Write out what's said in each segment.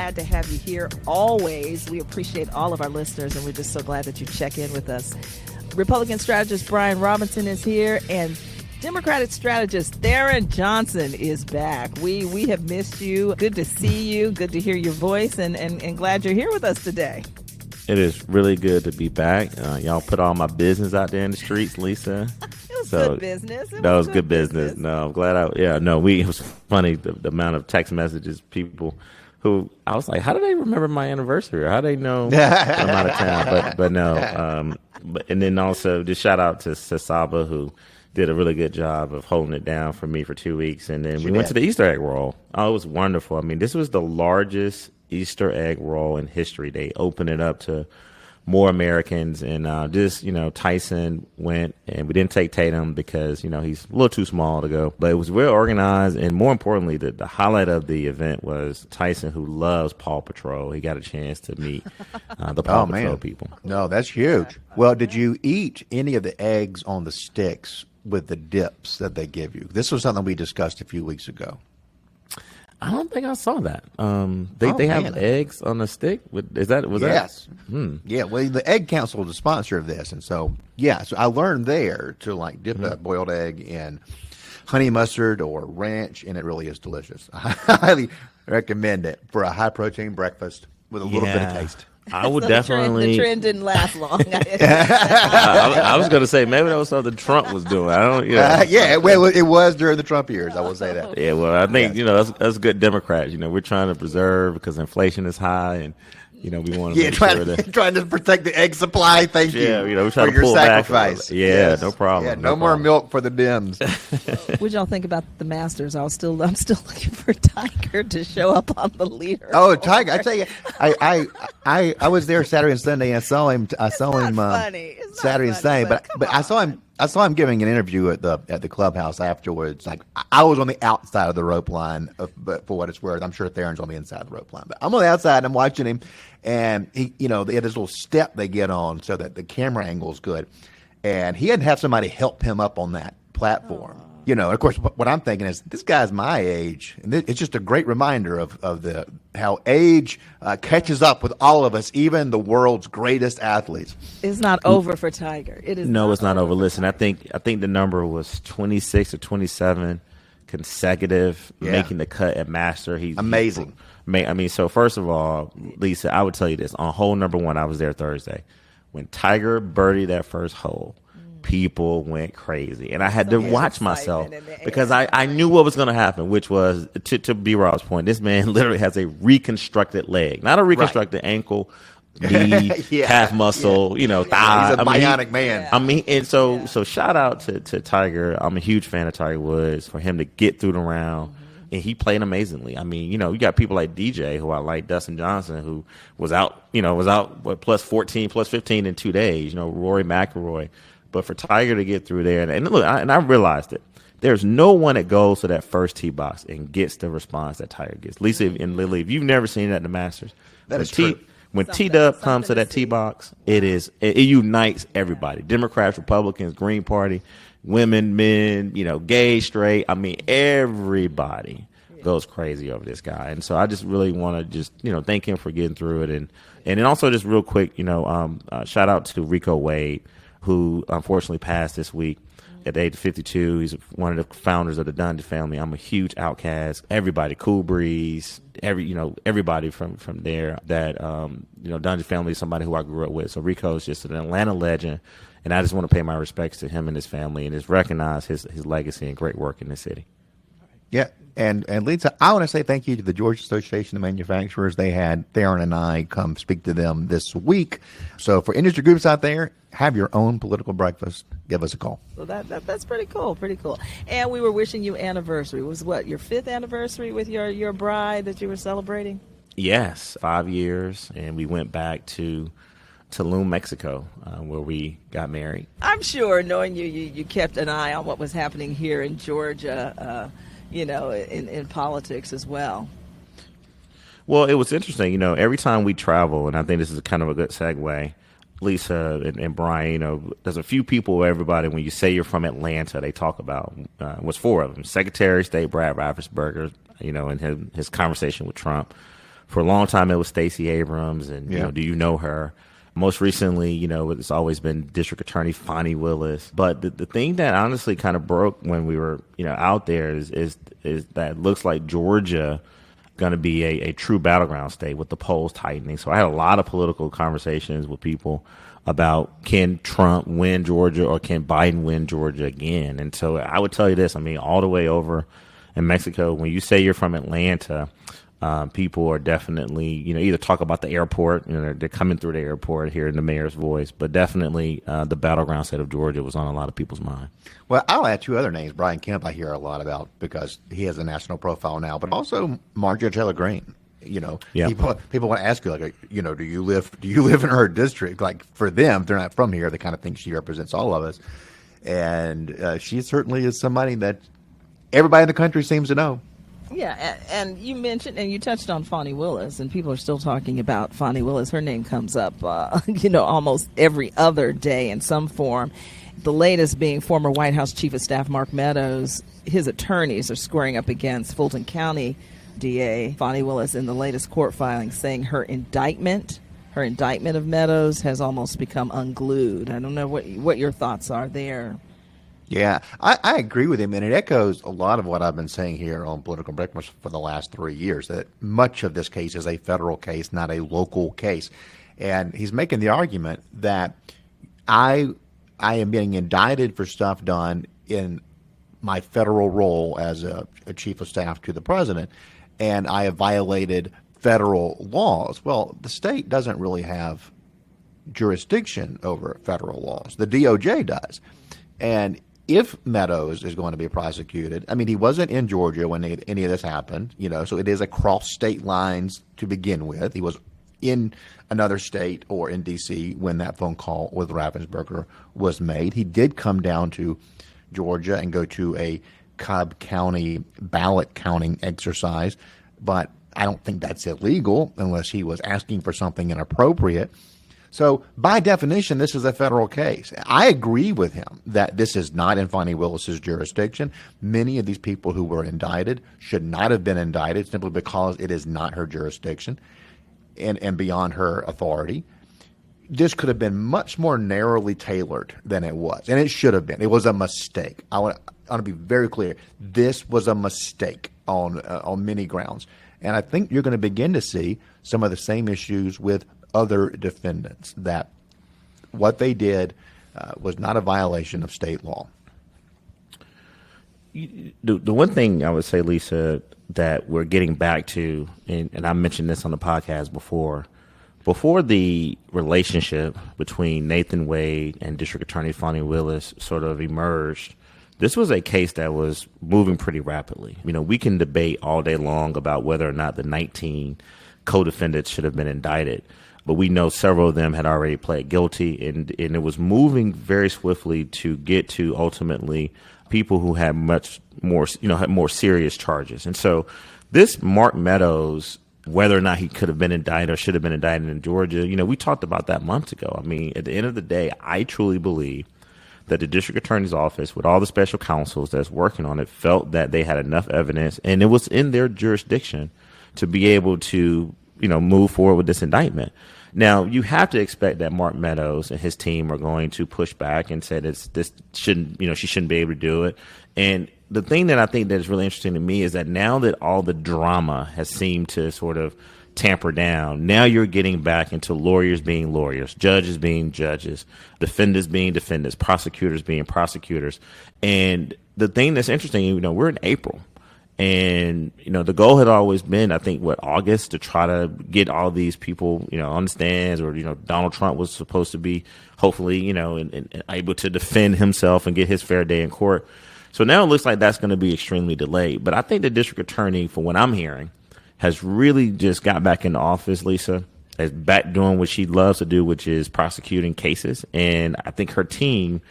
glad to have you here always. We appreciate all of our listeners, and we're just so glad that you check in with us. Republican strategist Brian Robinson is here, and Democratic strategist Tharon Johnson is back. We have missed you. Good to see you. Good to hear your voice, and glad you're here with us today. It is really good to be back. Y'all put all my business out there in the streets, Lisa. It was good business. That was good business. No, I'm glad it was funny, the amount of text messages, people who, I was like, how do they remember my anniversary? Or how do they know I'm out of town? But no. And then also just shout out to Saba, who did a really good job of holding it down for me for 2 weeks. And then we went to the Easter egg roll. Oh, it was wonderful. I mean, this was the largest Easter egg roll in history. They opened it up to more Americans, and Tyson went, and we didn't take Tatum because he's a little too small to go, but it was well organized. And more importantly, the highlight of the event was Tyson, who loves Paw Patrol. He got a chance to meet the Paw Patrol people. No, that's huge. Well, did you eat any of the eggs on the sticks with the dips that they give you? This was something we discussed a few weeks ago. I don't think I saw that. They have eggs on the stick. Yes. Yeah. Well, the Egg Council is the sponsor of this, and so I learned there to dip a boiled egg in honey mustard or ranch, and it really is delicious. I highly recommend it for a high protein breakfast with a little bit of taste. I would definitely. The trend didn't last long. I was going to say maybe that was something Trump was doing. I don't. Well, it was during the Trump years. I will say that. Yeah, well, I think that's good Democrats. We're trying to preserve because inflation is high, and we want to make sure that trying to protect the egg supply. Thank you. We're trying for to pull your sacrifice. Back. Yeah, no problem. Yeah, no more milk for the Dems. What y'all think about the Masters? I'm still looking for Tiger to show up on the leader. Oh, Tiger! I tell you, I was there Saturday and Sunday. And I saw him. Funny. Saturday and Sunday, but I saw him. I saw him giving an interview at the clubhouse afterwards. I was on the outside of the rope line, but for what it's worth, I'm sure Tharon's on the inside of the rope line. But I'm on the outside, and I'm watching him, and he, they have this little step they get on so that the camera angle is good, and he had to have somebody help him up on that platform. Of course, what I'm thinking is this guy's my age, and it's just a great reminder of how age catches up with all of us, even the world's greatest athletes. It's not over for Tiger. It is. No, it's not over. Listen, I think the number was 26 or 27 consecutive making the cut at Master. He's amazing. So first of all, Lisa, I would tell you this: on hole number 1, I was there Thursday when Tiger birdied that first hole. People went crazy, and I had to watch myself because I knew what was going to happen, which was to B-Rob's point. This man literally has a reconstructed leg, not a reconstructed ankle, knee, calf muscle, thigh. He's a bionic man. And so shout out to Tiger. I'm a huge fan of Tiger Woods for him to get through the round. And he played amazingly. You got people like DJ, who I like, Dustin Johnson, who was out plus 14, plus 15 in 2 days. Rory McIlroy. But for Tiger to get through there, and look, I realized it. There's no one that goes to that first tee box and gets the response that Tiger gets. Lisa and Lily, if you've never seen it at the Masters, that is true. When T-Dub comes to that tee box, it unites everybody: Democrats, Republicans, Green Party, women, men, gay, straight. Everybody goes crazy over this guy, and so I just really want to thank him for getting through it, and then also just real quick, shout out to RICO Wade, who unfortunately passed this week at the age of 52. He's one of the founders of the Dungy family. I'm a huge Outcast. Everybody, Cool Breeze, everybody from there. That Dungy family is somebody who I grew up with. So Rico is just an Atlanta legend, and I just want to pay my respects to him and his family, and just recognize his legacy and great work in the city. Yeah. And Lisa, I want to say thank you to the Georgia Association of Manufacturers. They had Tharon and I come speak to them this week. So for industry groups out there, have your own political breakfast. Give us a call. Well, that's pretty cool. Pretty cool. And we were wishing you anniversary. It was what, your 5th anniversary with your bride that you were celebrating? Yes, 5 years, and we went back to Tulum, Mexico, where we got married. I'm sure, knowing you kept an eye on what was happening here in Georgia. In politics as well. Well, it was interesting. Every time we travel, and I think this is kind of a good segue, Lisa and Brian, there's a few people, everybody, when you say you're from Atlanta, they talk about, was 4 of them. Secretary of State Brad Raffensperger, in his conversation with Trump. For a long time, it was Stacey Abrams, and do you know her? Most recently, it's always been District Attorney Fani Willis. But the thing that honestly kind of broke when we were, out there is that it looks like Georgia going to be a true battleground state with the polls tightening. So I had a lot of political conversations with people about, can Trump win Georgia or can Biden win Georgia again? And so I would tell you this, all the way over in Mexico, when you say you're from Atlanta, people are definitely, either talk about the airport, they're coming through the airport here in the mayor's voice, but definitely the battleground state of Georgia was on a lot of people's mind. Well, I'll add two other names. Brian Kemp, I hear a lot about because he has a national profile now, but also Marjorie Taylor Greene. People want to ask you, like, do you live in her district? Like, for them, they're not from here. They kind of think she represents all of us. And she certainly is somebody that everybody in the country seems to know. Yeah, and you mentioned and you touched on Fani Willis, and people are still talking about Fani Willis. Her name comes up, almost every other day in some form. The latest being former White House Chief of Staff Mark Meadows. His attorneys are squaring up against Fulton County DA Fani Willis in the latest court filing, saying her indictment of Meadows has almost become unglued. I don't know what your thoughts are there. Yeah, I agree with him, and it echoes a lot of what I've been saying here on Political Breakfast for the last 3 years, that much of this case is a federal case, not a local case. And he's making the argument that I am being indicted for stuff done in my federal role as a chief of staff to the president, and I have violated federal laws. Well, the state doesn't really have jurisdiction over federal laws. The DOJ does. And if Meadows is going to be prosecuted, he wasn't in Georgia when any of this happened, so it is across state lines to begin with. He was in another state or in D.C. when that phone call with Ravensburger was made. He did come down to Georgia and go to a Cobb County ballot counting exercise, but I don't think that's illegal unless he was asking for something inappropriate. So by definition, this is a federal case. I agree with him that this is not in Fani Willis's jurisdiction. Many of these people who were indicted should not have been indicted simply because it is not her jurisdiction and beyond her authority. This could have been much more narrowly tailored than it was, and it should have been. It was a mistake. I want to be very clear. This was a mistake on many grounds, and I think you're going to begin to see some of the same issues with other defendants, that what they did was not a violation of state law. The one thing I would say, Lisa, that we're getting back to, and I mentioned this on the podcast before the relationship between Nathan Wade and District Attorney Fani Willis sort of emerged, this was a case that was moving pretty rapidly. We can debate all day long about whether or not the 19 co-defendants should have been indicted, but we know several of them had already pled guilty, and it was moving very swiftly to get to ultimately people who had much more, had more serious charges. And so this Mark Meadows, whether or not he could have been indicted or should have been indicted in Georgia, we talked about that months ago. At the end of the day, I truly believe that the district attorney's office, with all the special counsels that's working on it, felt that they had enough evidence and it was in their jurisdiction to be able to, move forward with this indictment. Now, you have to expect that Mark Meadows and his team are going to push back and say this shouldn't, she shouldn't be able to do it. And the thing that I think that is really interesting to me is that now that all the drama has seemed to sort of tamper down, now you're getting back into lawyers being lawyers, judges being judges, defendants being defendants, prosecutors being prosecutors. And the thing that's interesting, we're in April. And, the goal had always been, I think, August, to try to get all these people, on the stands, or, Donald Trump was supposed to be hopefully, and able to defend himself and get his fair day in court. So now it looks like that's going to be extremely delayed. But I think the district attorney, from what I'm hearing, has really just got back into office, Lisa, is back doing what she loves to do, which is prosecuting cases. And I think her team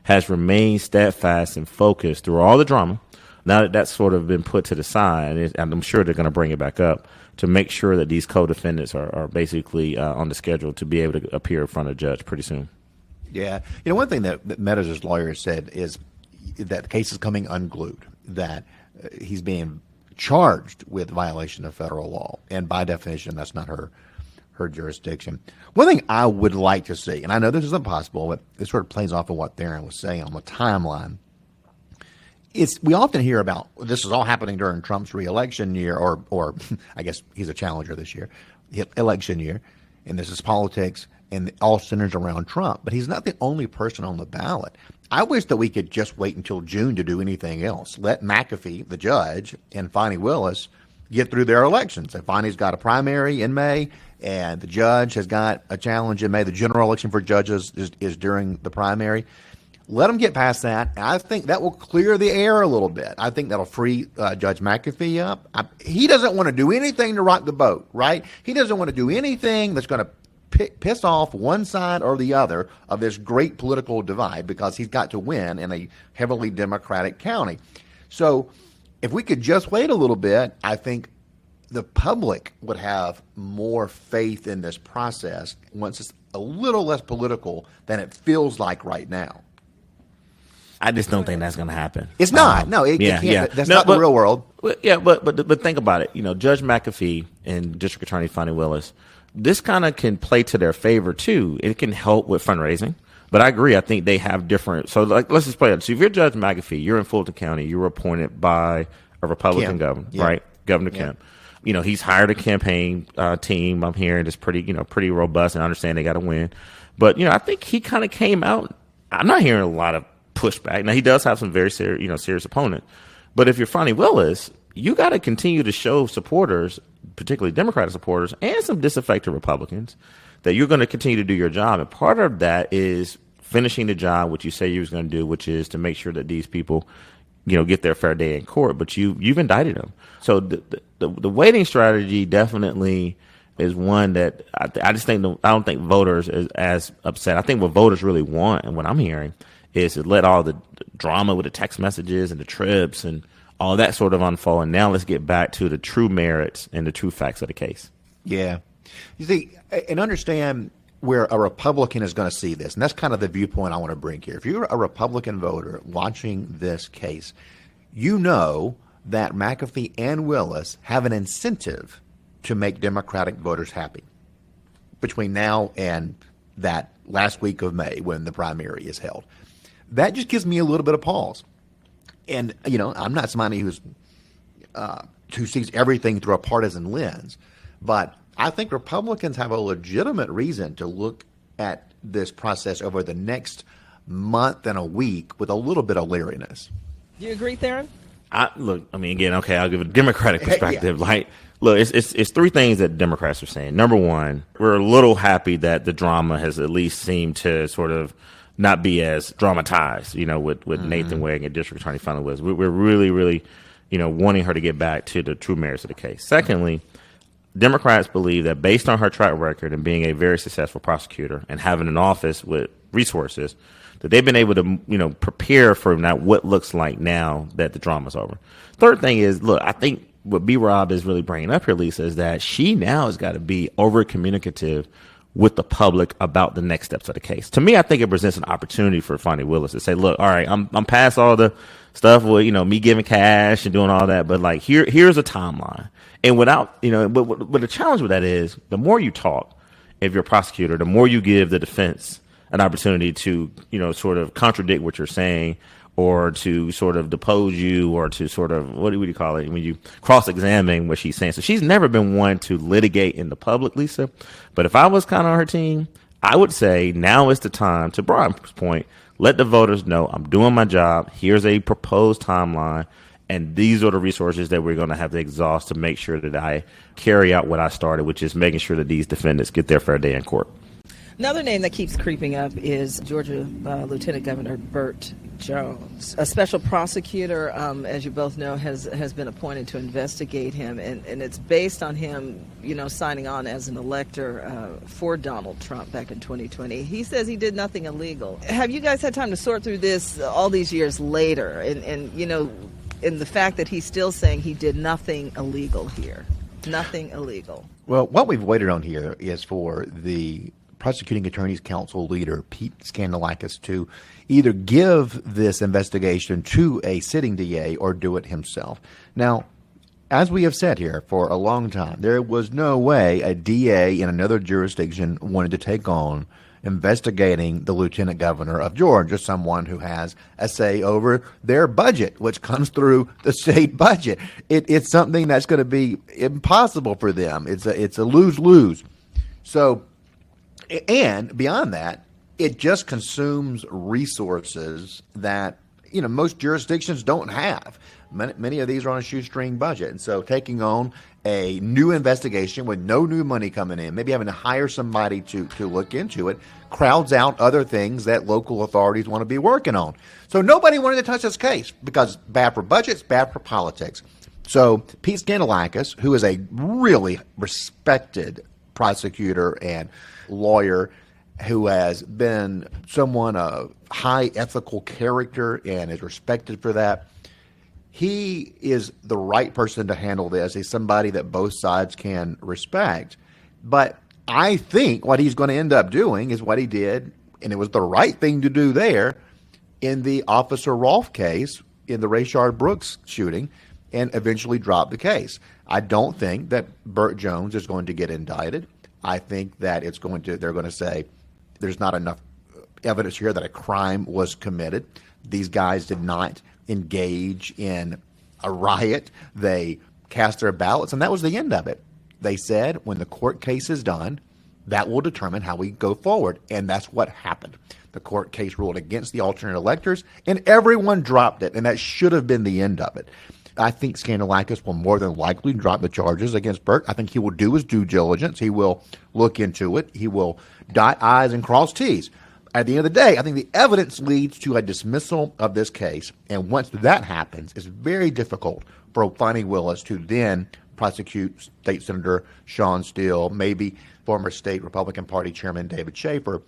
has remained steadfast and focused through all the drama. Now that that's sort of been put to the side, and I'm sure they're going to bring it back up to make sure that these co-defendants are basically on the schedule to be able to appear in front of a judge pretty soon. Yeah. One thing that Meadows' lawyer said is that the case is coming unglued, that he's being charged with violation of federal law. And by definition, that's not her jurisdiction. One thing I would like to see, and I know this isn't possible, but it sort of plays off of what Tharon was saying on the timeline. We often hear about this is all happening during Trump's reelection year, or I guess he's a challenger this year, election year, and this is politics, and all centers around Trump. But he's not the only person on the ballot. I wish that we could just wait until June to do anything else. Let McAfee, the judge, and Fani Willis get through their elections. And Fani's got a primary in May, and the judge has got a challenge in May. The general election for judges is during the primary. Let them get past that. And I think that will clear the air a little bit. I think that'll free Judge McAfee up. He doesn't want to do anything to rock the boat, right? He doesn't want to do anything that's going to piss off one side or the other of this great political divide, because he's got to win in a heavily Democratic county. So if we could just wait a little bit, I think the public would have more faith in this process once it's a little less political than it feels like right now. I just don't think that's going to happen. It's not. It can't. Yeah. That's not the real world. But think about it. Judge McAfee and District Attorney Fani Willis, this kind of can play to their favor too. It can help with fundraising. But I agree. I think they have different. So let's just play it. So if you're Judge McAfee, you're in Fulton County. You're appointed by a Republican governor, right? Governor Kemp. He's hired a campaign team. I'm hearing it's pretty robust, and I understand they got to win. But I think he kind of came out. I'm not hearing a lot of pushback. Now, he does have some very serious opponent. But if you're Fani Willis, you got to continue to show supporters, particularly Democratic supporters and some disaffected Republicans, that you're going to continue to do your job. And part of that is finishing the job, what you say you was going to do, which is to make sure that these people, get their fair day in court. But you've indicted them. So the waiting strategy definitely is one that I just think I don't think voters is as upset. I think what voters really want, and what I'm hearing, is to let all the drama with the text messages and the trips and all that sort of unfold. And now let's get back to the true merits and the true facts of the case. Yeah. You see, and understand where a Republican is going to see this. And that's kind of the viewpoint I want to bring here. If you're a Republican voter watching this case, you know that McAfee and Willis have an incentive to make Democratic voters happy between now and that last week of May when the primary is held. That just gives me a little bit of pause. And, I'm not somebody who sees everything through a partisan lens, but I think Republicans have a legitimate reason to look at this process over the next month and a week with a little bit of leeriness. Do you agree, Tharon? Again, okay, I'll give a Democratic perspective. Yeah. It's three things that Democrats are saying. Number one, we're a little happy that the drama has at least seemed to sort of not be as dramatized, with Nathan Wade and District Attorney Fani Willis. We're really, really, wanting her to get back to the true merits of the case. Secondly, Democrats believe that based on her track record and being a very successful prosecutor and having an office with resources, that they've been able to, prepare for now what looks like now that the drama's over. Third thing is, I think what B-Rob is really bringing up here, Lisa, is that she now has got to be over communicative with the public about the next steps of the case. To me, I think it presents an opportunity for Fani Willis to say, look, all right, I'm past all the stuff with, me giving cash and doing all that, but here's a timeline. And without, but the challenge with that is the more you talk, if you're a prosecutor, the more you give the defense an opportunity to, sort of contradict what you're saying, or to sort of depose you, or to sort of, what do you call it, when you cross-examine what she's saying. So she's never been one to litigate in the public, Lisa. But if I was kind of on her team, I would say now is the time, to Brian's point, let the voters know I'm doing my job. Here's a proposed timeline, and these are the resources that we're going to have to exhaust to make sure that I carry out what I started, which is making sure that these defendants get their fair day in court. Another name that keeps creeping up is Georgia Lieutenant Governor Burt Jones. A special prosecutor, as you both know, has been appointed to investigate him, and it's based on him, signing on as an elector for Donald Trump back in 2020. He says he did nothing illegal. Have you guys had time to sort through this all these years later, and the fact that he's still saying he did nothing illegal here? Nothing illegal. Well, what we've waited on here is for the Prosecuting Attorneys Council leader, Pete Scandalakis, to either give this investigation to a sitting DA or do it himself. Now, as we have said here for a long time, there was no way a DA in another jurisdiction wanted to take on investigating the lieutenant governor of Georgia, someone who has a say over their budget, which comes through the state budget. It's something that's going to be impossible for them. It's a lose-lose. So, and beyond that, it just consumes resources that most jurisdictions don't have. Many of these are on a shoestring budget. And so taking on a new investigation with no new money coming in, maybe having to hire somebody to look into it, crowds out other things that local authorities want to be working on. So nobody wanted to touch this case because bad for budgets, bad for politics. So Pete Scandalakis, who is a really respected prosecutor and lawyer, who has been someone of high ethical character and is respected for that, he is the right person to handle this. He's somebody that both sides can respect. But I think what he's going to end up doing is what he did, and it was the right thing to do there, in the Officer Rolfe case, in the Rayshard Brooks shooting, and eventually drop the case. I don't think that Burt Jones is going to get indicted. I think that they're going to say there's not enough evidence here that a crime was committed. These guys did not engage in a riot. They cast their ballots, and that was the end of it. They said when the court case is done, that will determine how we go forward, and that's what happened. The court case ruled against the alternate electors, and everyone dropped it, and that should have been the end of it. I think Scandalakis will more than likely drop the charges against Burt. I think he will do his due diligence. He will look into it. He will dot I's and cross T's. At the end of the day, I think the evidence leads to a dismissal of this case. And once that happens, it's very difficult for Fani Willis to then prosecute State Senator Sean Steele, maybe former State Republican Party Chairman David Schaefer,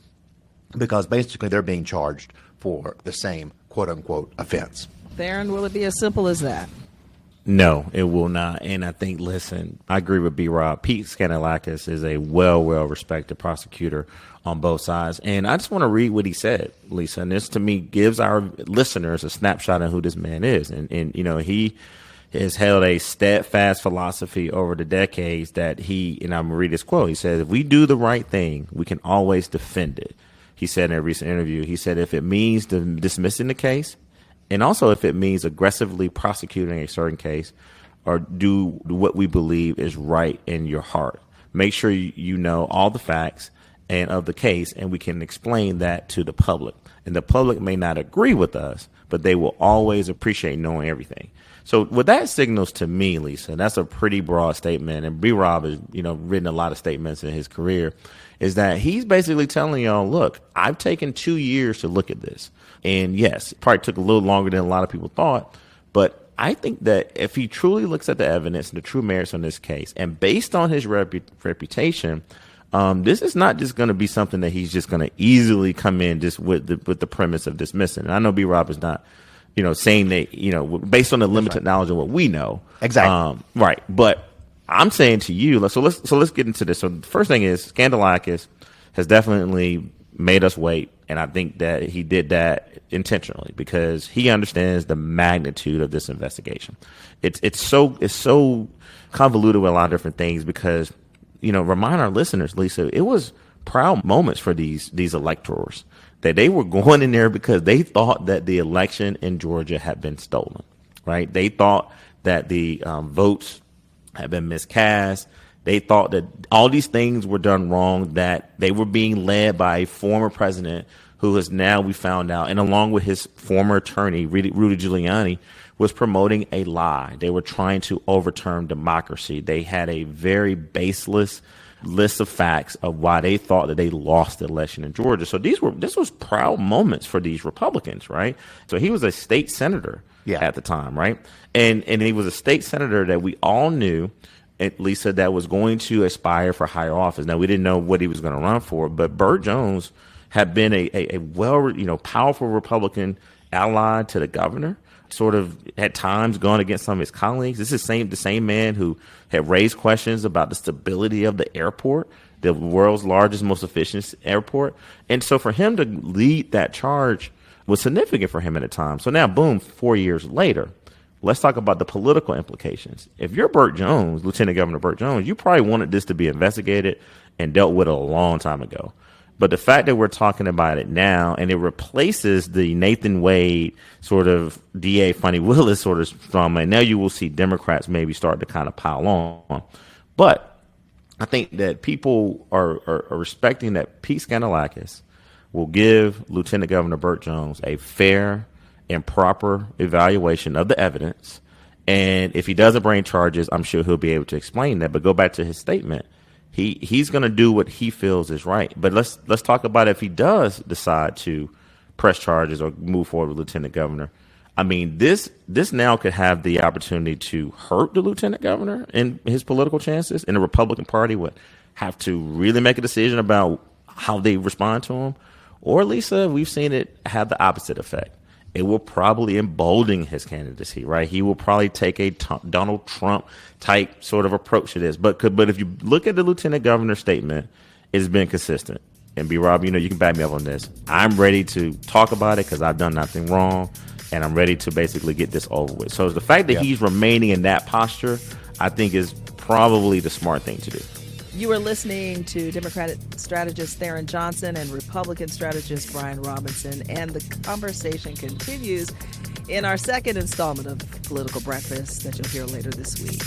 because basically they're being charged for the same quote-unquote offense. Tharon, will it be as simple as that? No, it will not. And I think, listen, I agree with B-Rob. Pete Scandalakis is a well-respected prosecutor on both sides. And I just want to read what he said, Lisa. And this, to me, gives our listeners a snapshot of who this man is. And he has held a steadfast philosophy over the decades that and I'm going to read this quote. He said, if we do the right thing, we can always defend it. He said in a recent interview, he said, if it means dismissing the case, and also if it means aggressively prosecuting a certain case, or do what we believe is right in your heart. Make sure you know all the facts and of the case, and we can explain that to the public. And the public may not agree with us, but they will always appreciate knowing everything. So what that signals to me, Lisa, that's a pretty broad statement. And B-Rob has, written a lot of statements in his career, is that he's basically telling y'all, look, I've taken 2 years to look at this. And yes, it probably took a little longer than a lot of people thought, but I think that if he truly looks at the evidence and the true merits on this case, and based on his reputation, this is not just going to be something that he's just going to easily come in just with the premise of dismissing. And I know B-Rob is not, saying that, based on the limited knowledge of what we know. Exactly. Right. But I'm saying to you, so let's get into this. So the first thing is Scandalakis has definitely made us wait. And I think that he did that intentionally because he understands the magnitude of this investigation. It's so convoluted with a lot of different things because, remind our listeners, Lisa, it was proud moments for these electors that they were going in there because they thought that the election in Georgia had been stolen, right? They thought that the votes had been miscast. They thought that all these things were done wrong, that they were being led by a former president who is now, we found out, and along with his former attorney, Rudy Giuliani, was promoting a lie. They were trying to overturn democracy. They had a very baseless list of facts of why they thought that they lost the election in Georgia. So this was proud moments for these Republicans, right? So he was a state senator at the time, right? And he was a state senator that we all knew, Lisa, that was going to aspire for higher office. Now, we didn't know what he was going to run for, but Burt Jones had been a powerful Republican ally to the governor, sort of at times gone against some of his colleagues. This is the same man who had raised questions about the stability of the airport, the world's largest, most efficient airport. And so for him to lead that charge was significant for him at the time. So now, boom, 4 years later, let's talk about the political implications. If you're Burt Jones, Lieutenant Governor Burt Jones, you probably wanted this to be investigated and dealt with a long time ago. But the fact that we're talking about it now and it replaces the Nathan Wade sort of DA Fani Willis sort of drama, and now you will see Democrats maybe start to kind of pile on. But I think that people are respecting that Pete Scanalakis will give Lieutenant Governor Burt Jones a fair and proper evaluation of the evidence. And if he doesn't bring charges, I'm sure he'll be able to explain that. But go back to his statement. He's going to do what he feels is right. But let's talk about if he does decide to press charges or move forward with Lieutenant Governor. I mean, this now could have the opportunity to hurt the Lieutenant Governor and his political chances, and the Republican Party would have to really make a decision about how they respond to him. Or, Lisa, we've seen it have the opposite effect. It will probably embolden his candidacy, right? He will probably take a Donald Trump type sort of approach to this. But if you look at the Lieutenant Governor's statement, it's been consistent. And B-Rob, you can back me up on this. I'm ready to talk about it because I've done nothing wrong, and I'm ready to basically get this over with. So the fact that he's remaining in that posture, I think, is probably the smart thing to do. You are listening to Democratic Strategist Tharon Johnson and Republican Strategist Brian Robinson, and the conversation continues in our second installment of Political Breakfast that you'll hear later this week.